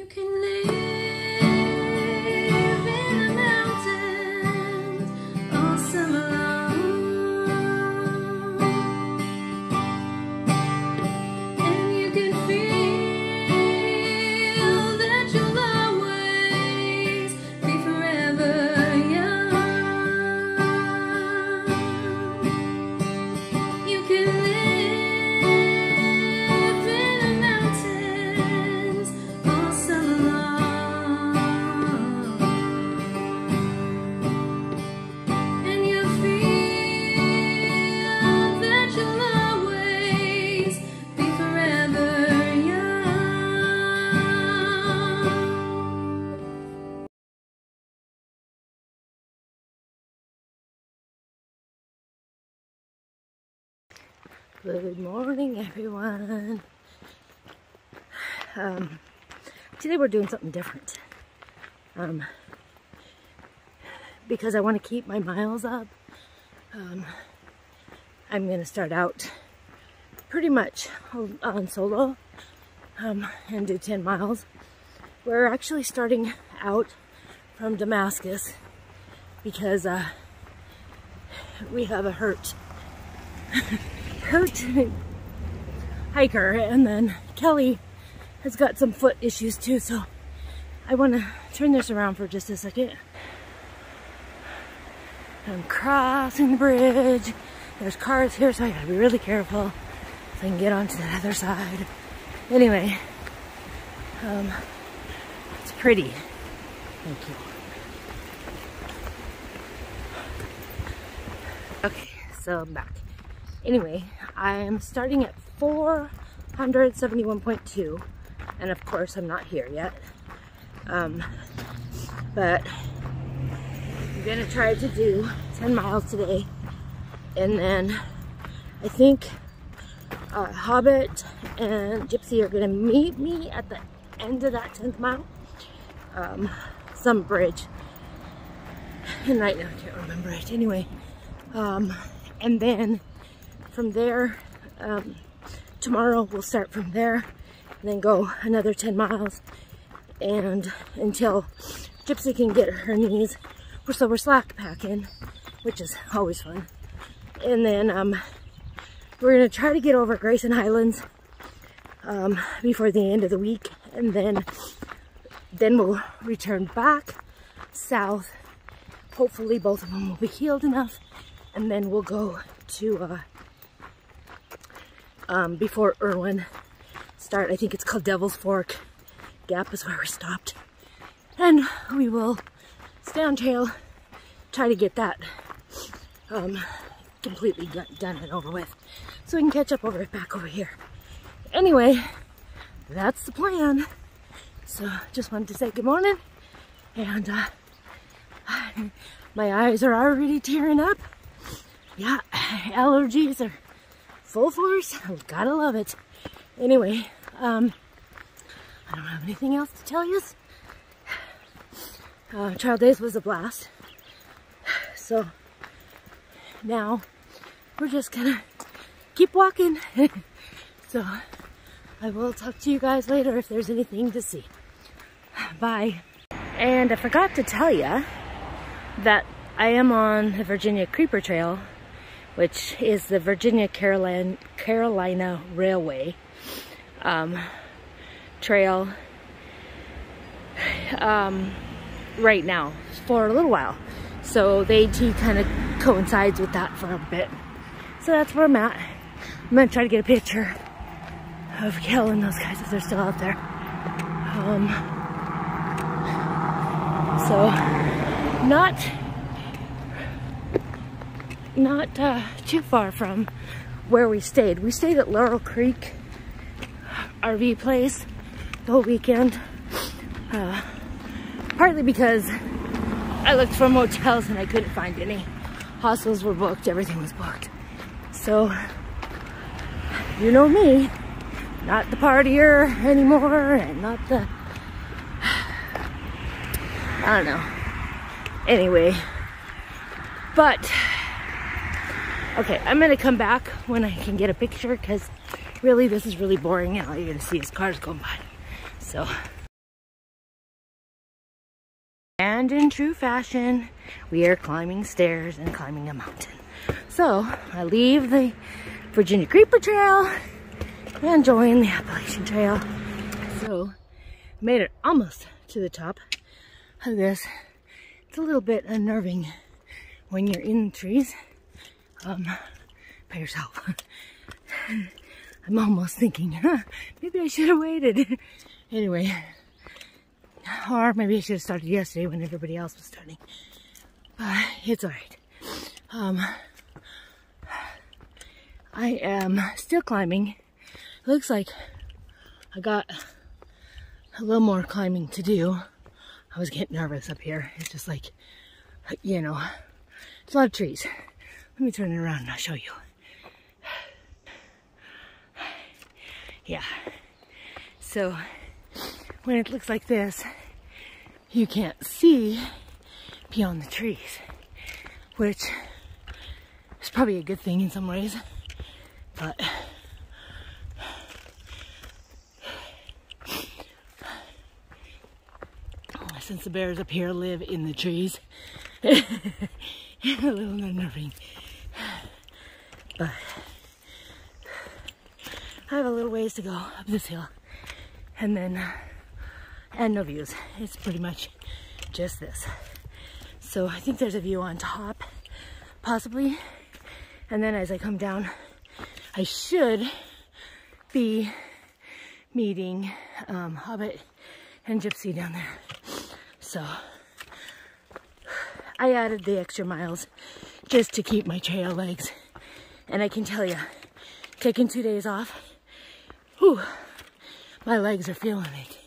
You can live in the mountains all summer long, and you can feel that you'll always be forever young. You can live in the mountains all summer long, and you feel that you'll always be forever young. Good morning, everyone. Today we're doing something different. Because I want to keep my miles up. I'm going to start out pretty much on solo and do 10 miles. We're actually starting out from Damascus because we have a hurt hiker, and then Kelly has got some foot issues too, so I want to turn this around for just a second. I'm crossing the bridge. There's cars here, so I gotta be really careful so I can get onto the other side. Anyway, it's pretty. Thank you. Okay, so I'm back. Anyway, I'm starting at 471.2, and of course I'm not here yet. But I'm gonna try to do 10 miles today, and then I think Hobbit and Gypsy are gonna meet me at the end of that 10th mile. Some bridge, and right now I can't remember it. Anyway, and then from there, tomorrow we'll start from there and then go another 10 miles, and until Gypsy can get her knees. So we're slack packing, which is always fun. And then we're gonna try to get over Grayson Highlands before the end of the week, and then we'll return back south. Hopefully both of them will be healed enough, and then we'll go to before Erwin start. I think it's called Devil's Fork Gap is where we stopped, and we will stay on trail, try to get that completely done and over with, so we can catch up back over here. Anyway, that's the plan. So just wanted to say good morning, and my eyes are already tearing up. Yeah, allergies are full force. Gotta love it. Anyway, I don't have anything else to tell you. Trail Daze was a blast. So now we're just gonna keep walking. So I will talk to you guys later if there's anything to see. Bye. And I forgot to tell you that I am on the Virginia Creeper Trail, which is the Virginia Carolina Railway trail right now for a little while. So the AT kind of coincides with that for a bit. So that's where I'm at. I'm gonna try to get a picture of Kel and those guys if they're still out there. So not too far from where we stayed. We stayed at Laurel Creek RV place the whole weekend. Partly because I looked for motels and I couldn't find any. Hostels were booked, everything was booked. So, you know me, not the partier anymore, and not the, I don't know. Anyway, but, okay, I'm gonna come back when I can get a picture, because really this is really boring and all you're gonna see is cars going by. So And in true fashion, we are climbing stairs and climbing a mountain. So I leave the Virginia Creeper Trail and join the Appalachian Trail. So made it almost to the top of this. It's a little bit unnerving when you're in the trees by yourself. I'm almost thinking, maybe I should have waited. Anyway, or maybe I should have started yesterday when everybody else was starting. But it's alright. I am still climbing. Looks like I got a little more climbing to do. I was getting nervous up here. It's just like, you know, it's a lot of trees. Let me turn it around and I'll show you. Yeah. So when it looks like this, you can't see beyond the trees, which is probably a good thing in some ways, but since the bears up here live in the trees, a little unnerving. But I have a little ways to go up this hill, and then and no views. It's pretty much just this. So I think there's a view on top, possibly, and then as I come down, I should be meeting Hobbit and Gypsy down there. So I added the extra miles just to keep my trail legs, and I can tell you, taking 2 days off, whew, my legs are feeling it.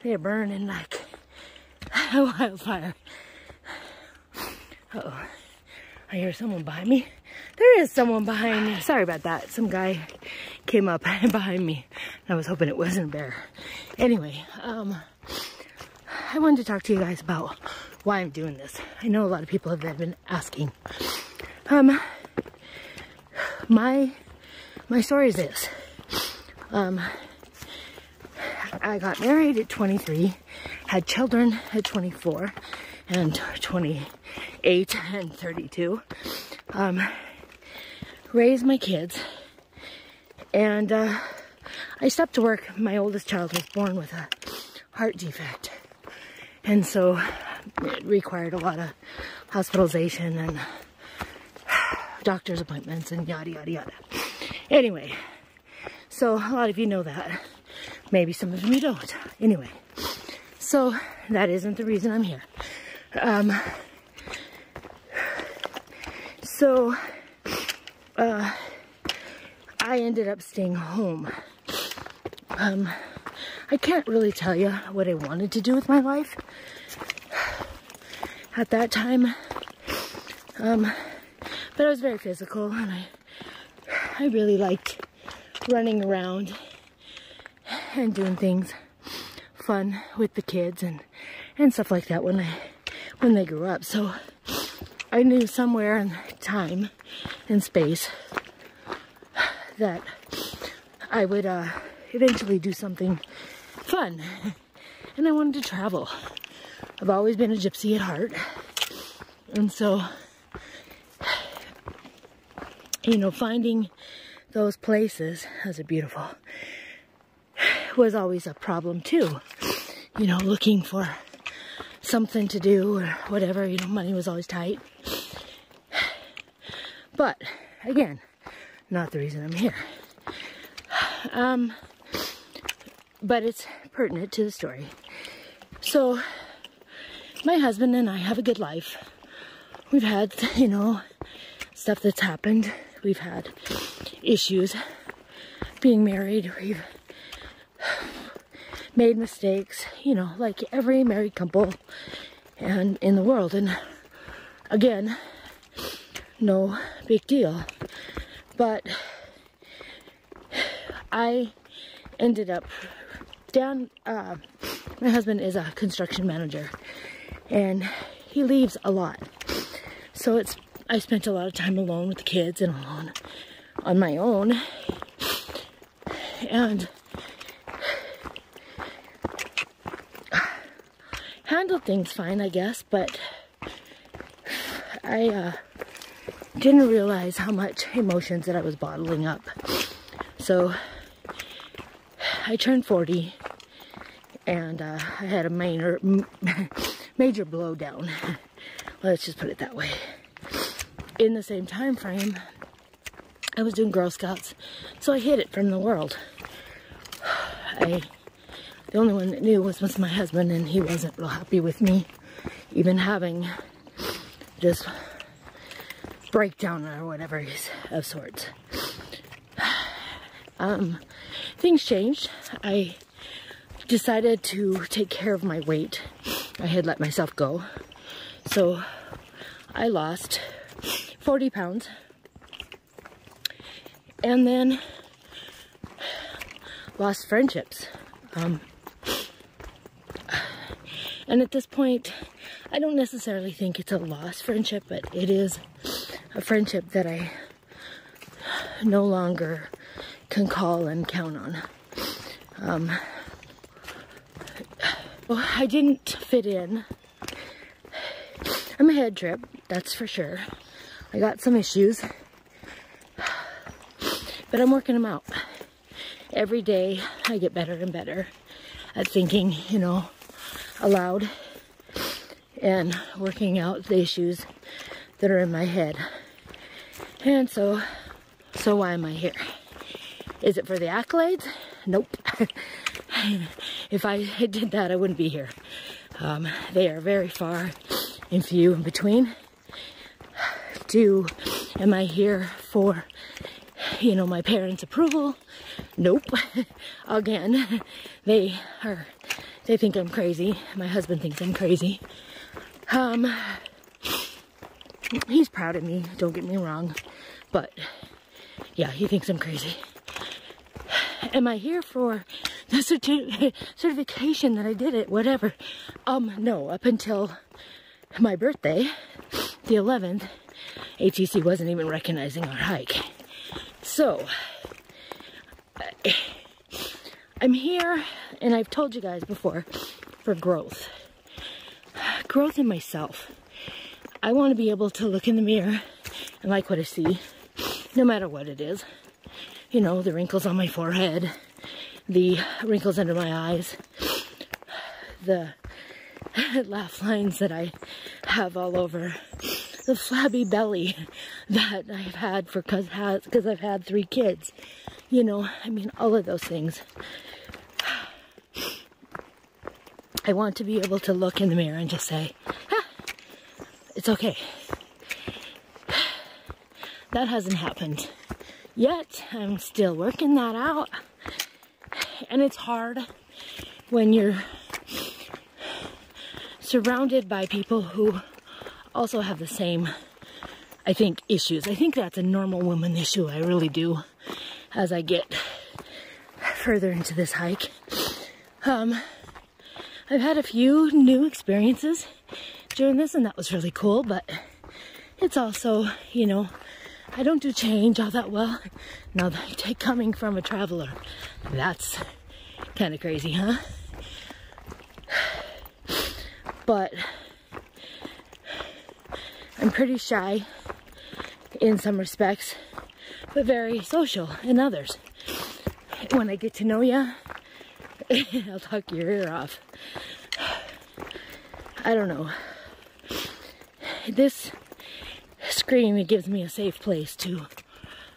They are burning like a wildfire. Uh-oh. I hear someone behind me. There is someone behind me. Sorry about that. Some guy came up behind me. I was hoping it wasn't a bear. Anyway, I wanted to talk to you guys about why I'm doing this. I know a lot of people have been asking. My story is this. I got married at 23, had children at 24 and 28 and 32, raised my kids, and I stopped to work. My oldest child was born with a heart defect, and so it required a lot of hospitalization and doctor's appointments and yada yada yada. Anyway, so a lot of you know that. Maybe some of you don't. Anyway, so that isn't the reason I'm here. I ended up staying home. I can't really tell you what I wanted to do with my life at that time. But I was very physical, and I really liked running around and doing things fun with the kids and stuff like that when they grew up. So I knew somewhere in time and space that I would eventually do something fun, and I wanted to travel. I've always been a gypsy at heart, and so, you know, finding those places, as are beautiful, was always a problem too. You know, looking for something to do or whatever, you know, money was always tight. But again, not the reason I'm here. But it's pertinent to the story. So my husband and I have a good life. We've had, you know, stuff that's happened. We've had issues being married. We've made mistakes, you know, like every married couple and in the world. And again, no big deal. But I ended up down, my husband is a construction manager, and he leaves a lot. So I spent a lot of time alone with the kids and alone on my own. And handled things fine, I guess, but I didn't realize how much emotions that I was bottling up. So I turned 40 and I had a major blowdown. Let's just put it that way. In the same time frame, I was doing Girl Scouts, so I hid it from the world. The only one that knew was my husband, and he wasn't real happy with me even having this breakdown or whatever of sorts. Things changed. I decided to take care of my weight. I had let myself go. So I lost 40 pounds. And then lost friendships. And at this point, I don't necessarily think it's a lost friendship, but it is a friendship that I no longer can call and count on. Well, I didn't fit in. I'm a head trip, that's for sure. I got some issues, but I'm working them out. Every day I get better and better at thinking, you know, aloud and working out the issues that are in my head. And so why am I here? Is it for the accolades? Nope. If I did that, I wouldn't be here. They are very far and few in between. Am I here for, you know, my parents' approval? Nope. Again, they think I'm crazy. My husband thinks I'm crazy. He's proud of me, don't get me wrong, but yeah, he thinks I'm crazy. Am I here for the certification that I did it, whatever? No, up until my birthday, the 11th, ATC wasn't even recognizing our hike. So, I'm here, and I've told you guys before, for growth. Growth in myself. I want to be able to look in the mirror and like what I see, no matter what it is. You know, the wrinkles on my forehead, the wrinkles under my eyes, the laugh lines that I have all over, the flabby belly that I've had because I've had 3 kids. You know, I mean, all of those things. I want to be able to look in the mirror and just say, ah, it's okay. That hasn't happened yet. I'm still working that out. And it's hard when you're surrounded by people who also have the same, I think, issues. I think that's a normal woman issue. I really do. As I get further into this hike. I've had a few new experiences during this, and that was really cool, but it's also, you know, I don't do change all that well. Now, coming from a traveler, that's kind of crazy, huh? But I'm pretty shy in some respects, but very social in others. When I get to know you, I'll talk your ear off. I don't know. This scream gives me a safe place to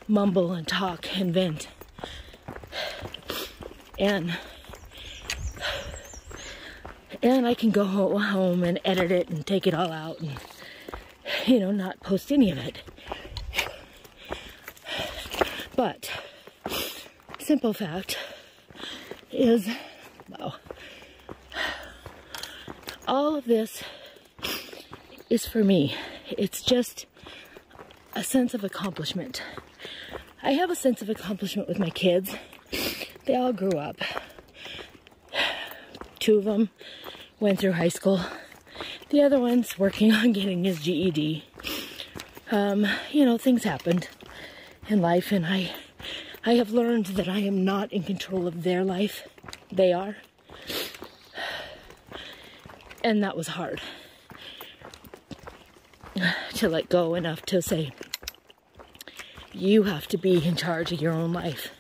mumble and talk and vent. And I can go home and edit it and take it all out and, you know, not post any of it. But simple fact is, wow, all of this is for me. It's just a sense of accomplishment. I have a sense of accomplishment with my kids. They all grew up. 2 of them went through high school. The other one's working on getting his GED. You know, things happened in life, and I have learned that I am not in control of their life. They are. And that was hard to let go enough to say, you have to be in charge of your own life.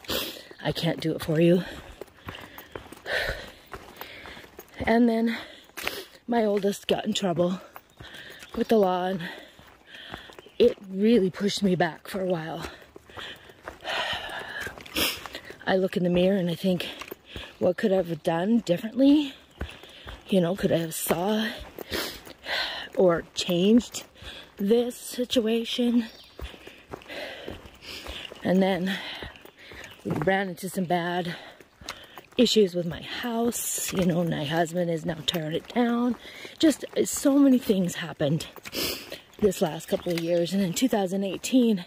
I can't do it for you. And then my oldest got in trouble with the law, and it really pushed me back for a while. I look in the mirror and I think, what could I have done differently? You know, could I have saw or changed this situation? And then we ran into some bad issues with my house. You know, my husband is now tearing it down. Just so many things happened this last couple of years. And in 2018,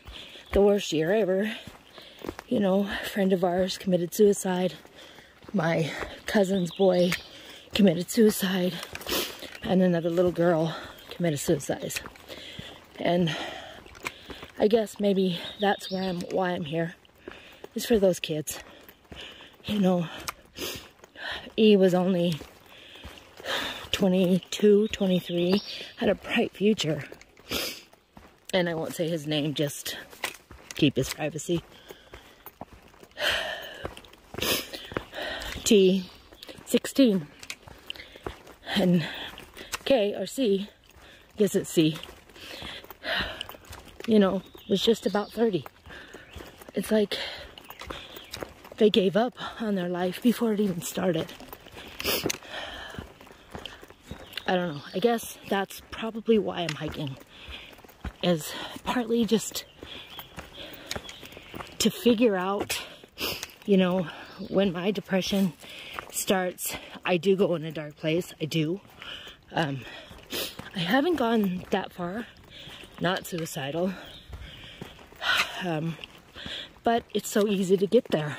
the worst year ever, you know, a friend of ours committed suicide. My cousin's boy committed suicide. And another little girl committed suicide. And I guess maybe that's why I'm here, is for those kids. You know, he was only 22, 23, had a bright future. And I won't say his name, just keep his privacy. T, 16. And K, or C, I guess it's C, you know, was just about 30. It's like they gave up on their life before it even started. I don't know. I guess that's probably why I'm hiking. Is partly just to figure out, you know, when my depression starts, I do go in a dark place. I do. I haven't gone that far. Not suicidal. But it's so easy to get there.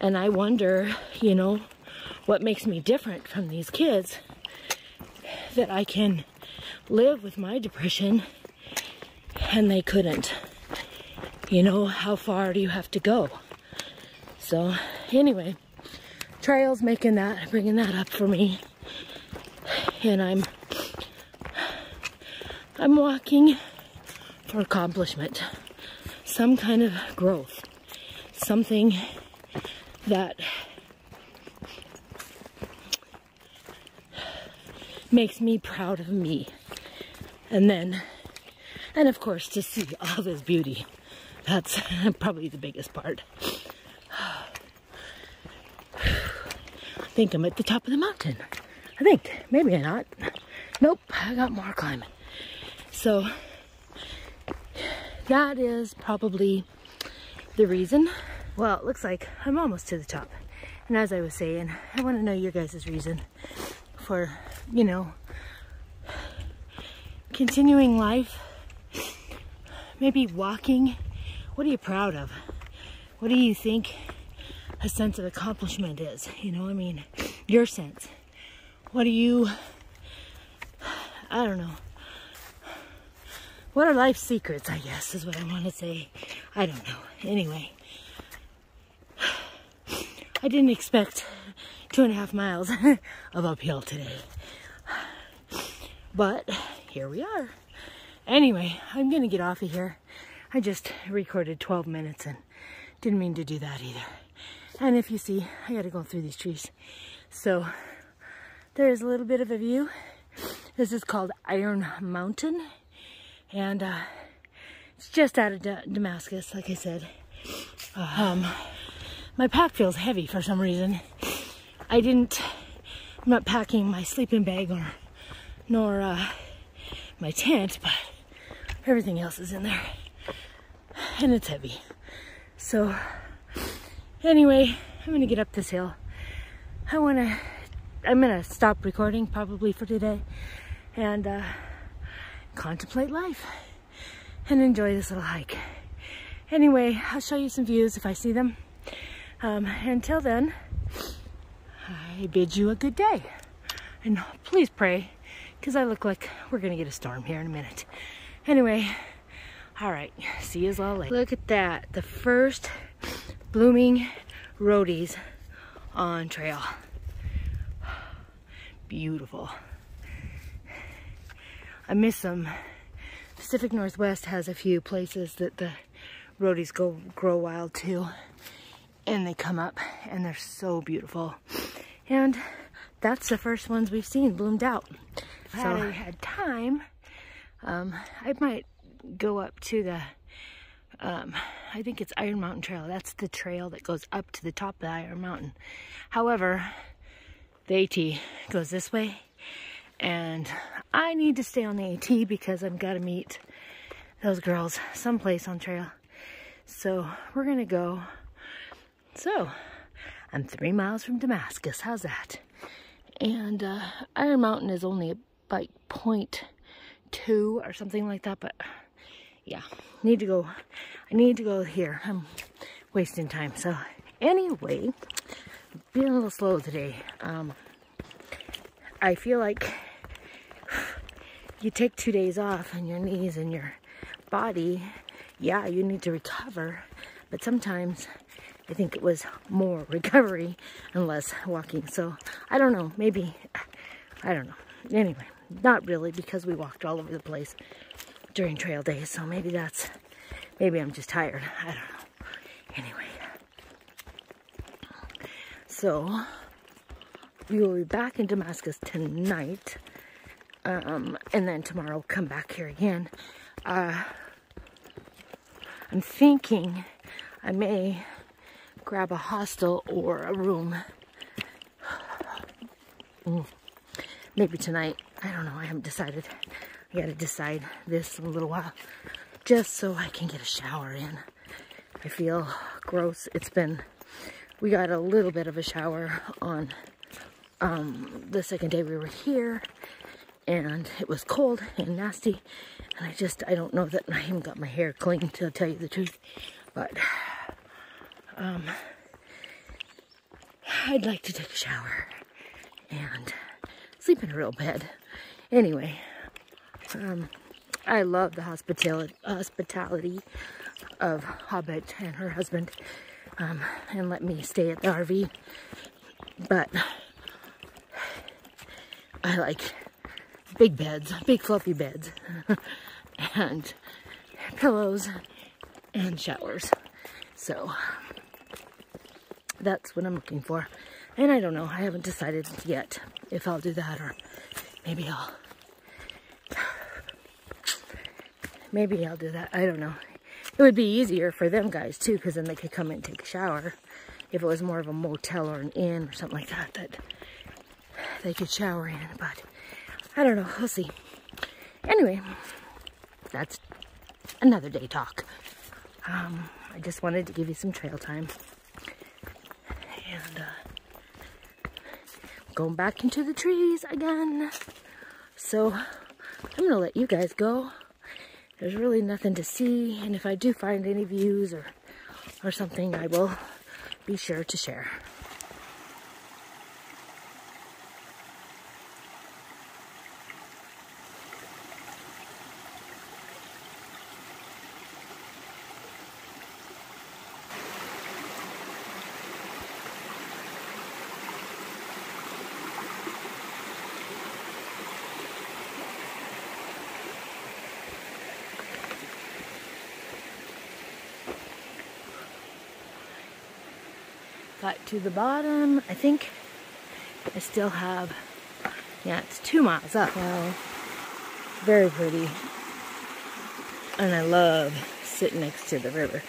And I wonder, you know, what makes me different from these kids, that I can live with my depression and they couldn't. You know, how far do you have to go? So anyway, Trail's bringing that up for me. And I'm walking for accomplishment, some kind of growth, something that makes me proud of me. And of course, to see all this beauty. That's probably the biggest part. I think I'm at the top of the mountain. I think, maybe I'm not. Nope, I got more climbing. So that is probably the reason. Well, it looks like I'm almost to the top. And as I was saying, I want to know your guys' reason for, you know, continuing life. Maybe walking. What are you proud of? What do you think a sense of accomplishment is? You know, I mean, your sense. What do you, I don't know. What are life's secrets, I guess, is what I want to say. I don't know. Anyway, I didn't expect 2.5 miles of uphill today. But here we are. Anyway, I'm going to get off of here. I just recorded 12 minutes and didn't mean to do that either. And if you see, I got to go through these trees. So there's a little bit of a view. This is called Iron Mountain. And it's just out of Damascus, like I said. My pack feels heavy for some reason. I'm not packing my sleeping bag nor my tent, but everything else is in there. And it's heavy. So anyway, I'm gonna get up this hill. I'm gonna stop recording probably for today and contemplate life and enjoy this little hike. Anyway, I'll show you some views if I see them. Until then, I bid you a good day. And please pray, because I look like we're gonna get a storm here in a minute. Anyway, all right, see you all later. Look at that, the first blooming Roadies on trail. Beautiful. I miss them. Pacific Northwest has a few places that the roadies grow wild too. And they come up and they're so beautiful. And that's the first ones we've seen bloomed out. If I had time, I might go up to the, I think it's Iron Mountain Trail. That's the trail that goes up to the top of the Iron Mountain. However, the AT goes this way. And I need to stay on the AT because I've got to meet those girls someplace on trail. So we're going to go. So I'm 3 miles from Damascus. How's that? And Iron Mountain is only like 0.2 or something like that. But yeah, I need to go here. I'm wasting time. So anyway, being a little slow today. I feel like you take 2 days off and your knees and your body, yeah, you need to recover. But sometimes I think it was more recovery and less walking. So I don't know, maybe, I don't know. Anyway, not really, because we walked all over the place during trail days. So maybe I'm just tired. I don't know. Anyway. So we will be back in Damascus tonight. And then tomorrow come back here again. I'm thinking I may grab a hostel or a room. Maybe tonight. I don't know. I haven't decided. I gotta decide this in a little while. Just so I can get a shower in. I feel gross. We got a little bit of a shower on the second day we were here. And it was cold and nasty. And I don't know that I even got my hair clean, to tell you the truth. But I'd like to take a shower and sleep in a real bed. Anyway, I love the hospitality of Hobbit and her husband, and let me stay at the RV. But I like big beds, big fluffy beds, and pillows and showers. So that's what I'm looking for. And I don't know, I haven't decided yet if I'll do that, or maybe I'll do that. I don't know. It would be easier for them guys too, because then they could come in and take a shower. If it was more of a motel or an inn or something like that, that they could shower in. But I don't know. We'll see. Anyway, that's another day talk. I just wanted to give you some trail time. And going back into the trees again. So I'm going to let you guys go. There's really nothing to see. And if I do find any views or something, I will be sure to share. Got to the bottom. I think I still have, yeah, it's 2 miles up. Wow. Very pretty. And I love sitting next to the river.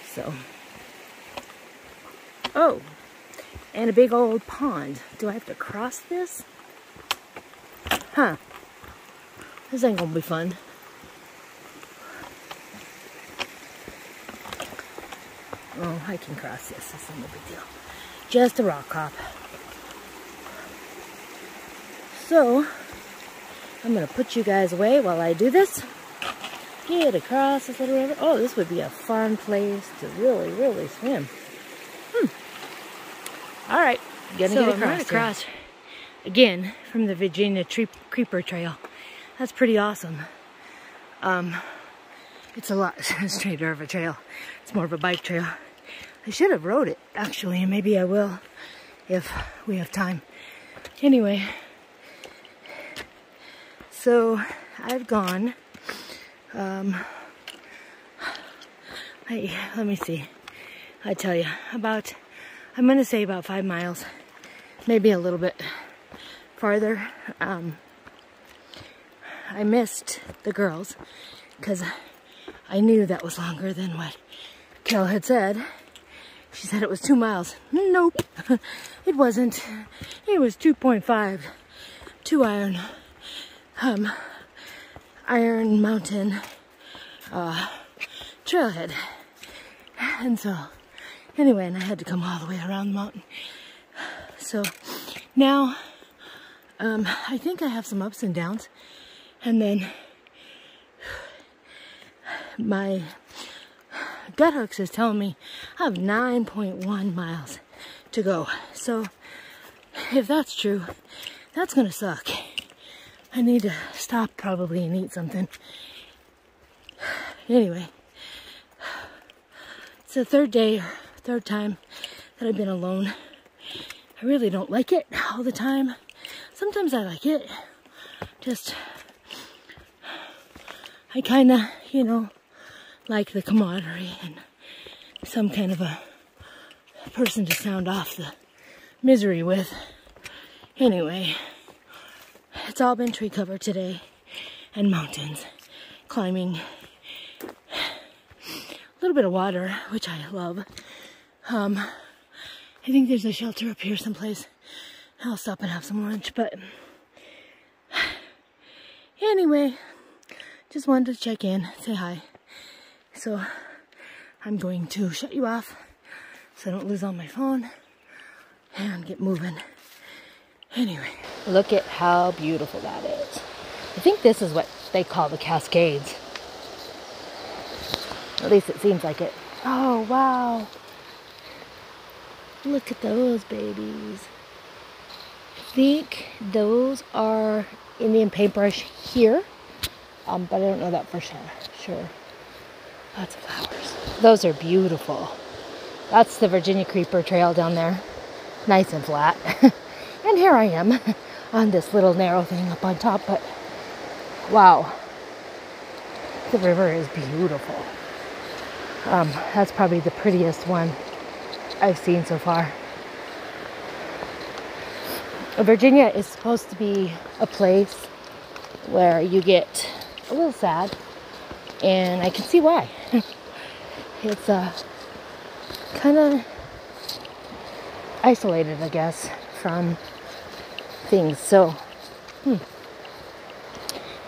So. Oh, and a big old pond. Do I have to cross this? Huh. This ain't gonna be fun. Oh, I can cross this. This isn't a big deal. Just a rock hop. So, I'm going to put you guys away while I do this. Get across this little river. Oh, this would be a fun place to really, really swim. All right. Gonna get across again from the Virginia Creeper Trail. That's pretty awesome. It's a lot straighter of a trail. It's more of a bike trail. I should have rode it, actually, and maybe I will if we have time. Anyway, so I've gone, let me see, I tell you, I'm going to say about 5 miles, maybe a little bit farther. I missed the girls because I knew that was longer than what Kel had said. She said it was 2 miles. Nope, it wasn't. It was 2.5. 2 Iron Mountain trailhead. And so, anyway, and I had to come all the way around the mountain. So now, I think I have some ups and downs. And then my gut hooks is telling me I have 9.1 miles to go. So if that's true, that's gonna suck. I need to stop probably and eat something. Anyway, it's the third time that I've been alone. I really don't like it all the time. Sometimes I like it. Just, I kind of, you know, like the camaraderie and some kind of a person to sound off the misery with. Anyway, it's all been tree cover today and mountains, climbing, a little bit of water, which I love. I think there's a shelter up here someplace. I'll stop and have some lunch, but anyway, just wanted to check in, say hi. So I'm going to shut you off so I don't lose all my phone and get moving. Anyway, look at how beautiful that is. I think this is what they call the Cascades. At least it seems like it. Oh, wow. Look at those babies. I think those are Indian paintbrush here. But I don't know that for sure. Lots of flowers. Those are beautiful. That's the Virginia Creeper Trail down there. Nice and flat. And here I am on this little narrow thing up on top, but wow. The river is beautiful. That's probably the prettiest one I've seen so far. Virginia is supposed to be a place where you get a little sad, and I can see why. It's kind of isolated, I guess, from things. So,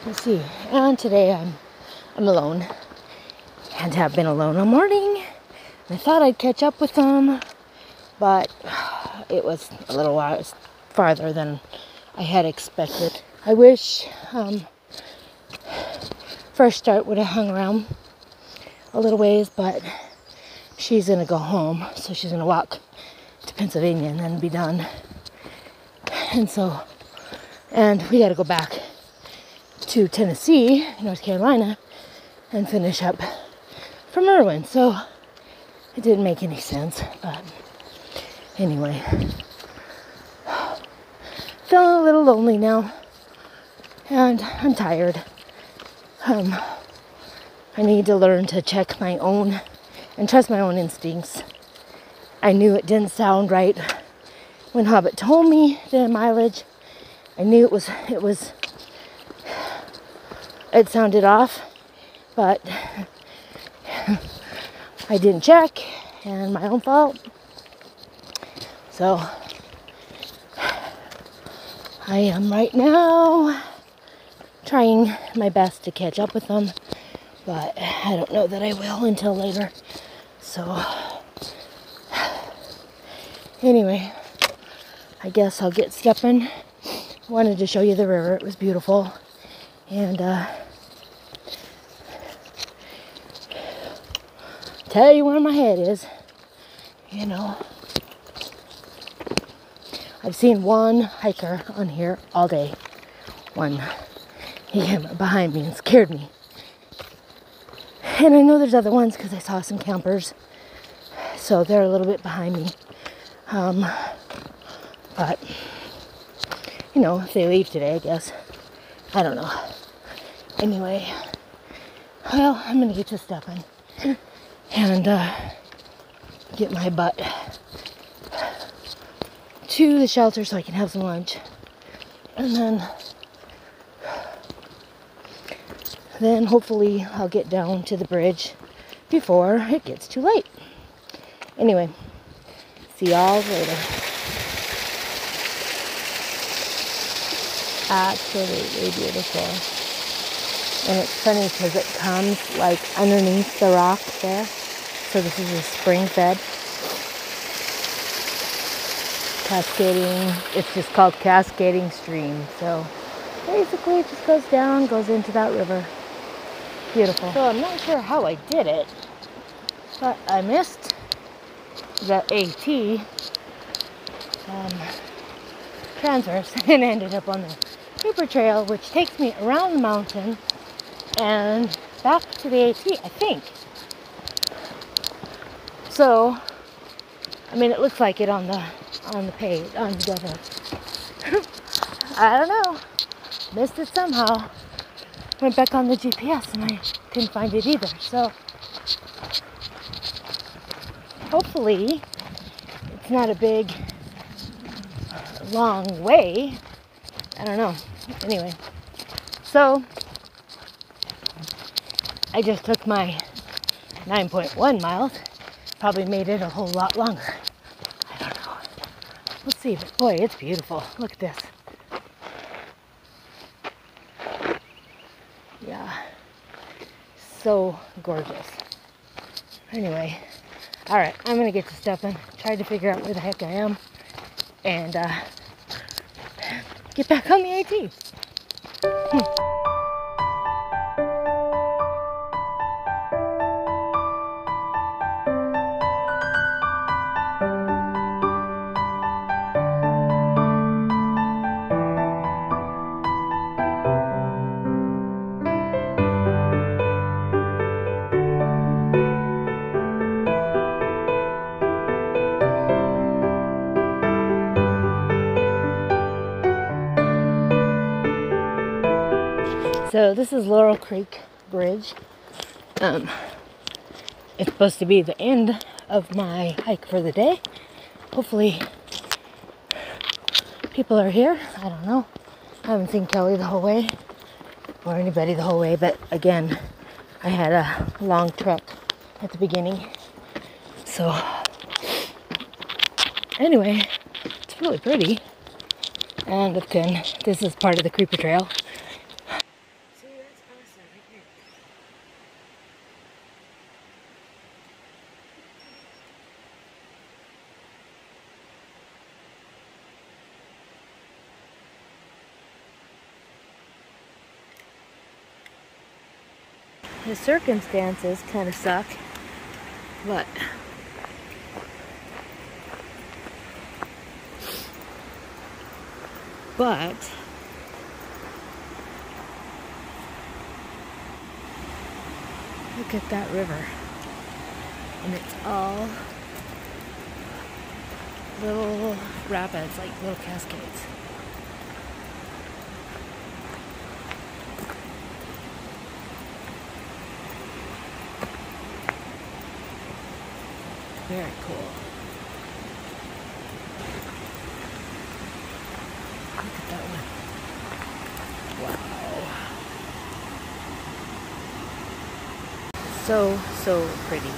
let's see. And today I'm alone, and have been alone all morning. I thought I'd catch up with them, but it was a little while farther than I had expected. I wish Fresh Start would have hung around a little ways, but she's gonna go home, so she's gonna walk to Pennsylvania and then be done. And we gotta go back to Tennessee, North Carolina, and finish up from Erwin. So it didn't make any sense, but anyway, feeling a little lonely now, and I'm tired. I need to learn to check my own and trust my own instincts. I knew it didn't sound right when Hobbit told me the mileage. I knew it sounded off, but I didn't check, and my own fault. So I am right now trying my best to catch up with them, but I don't know that I will until later. So anyway, I guess I'll get stepping. Wanted to show you the river. It was beautiful. And tell you where my head is. You know, I've seen one hiker on here all day. One. He came up behind me and scared me. And I know there's other ones because I saw some campers. So they're a little bit behind me. But, you know, if they leave today, I guess. I don't know. Anyway, well, I'm gonna get to stepping and get my butt to the shelter so I can have some lunch, and then hopefully I'll get down to the bridge before it gets too late. Anyway, see y'all later. Absolutely beautiful. And it's funny because it comes like underneath the rock there. So this is a spring fed. Cascading, it's just called Cascading Stream. So basically it just goes down, goes into that river. Beautiful. So I'm not sure how I did it, but I missed the AT transverse and ended up on the Creeper Trail, which takes me around the mountain and back to the AT, I think. So, I mean, it looks like it on the page, on the weather. I don't know. Missed it somehow. Went back on the GPS and I couldn't find it either. So, hopefully, it's not a big, long way. I don't know. Anyway, so I just took my 9.1 miles. Probably made it a whole lot longer. I don't know. Let's see. But boy, it's beautiful. Look at this. Yeah. So gorgeous. Anyway. Alright. I'm going to get to stepping. Try to figure out where the heck I am. And get back on the AT. So this is Laurel Creek Bridge. It's supposed to be the end of my hike for the day. Hopefully people are here. I don't know. I haven't seen Kelly the whole way or anybody the whole way, but again, I had a long trek at the beginning. So anyway, it's really pretty. And again, this is part of the Creeper Trail. The circumstances kind of suck, but look at that river, and it's all little rapids, like little cascades. Very cool. Look at that one. Wow. So pretty.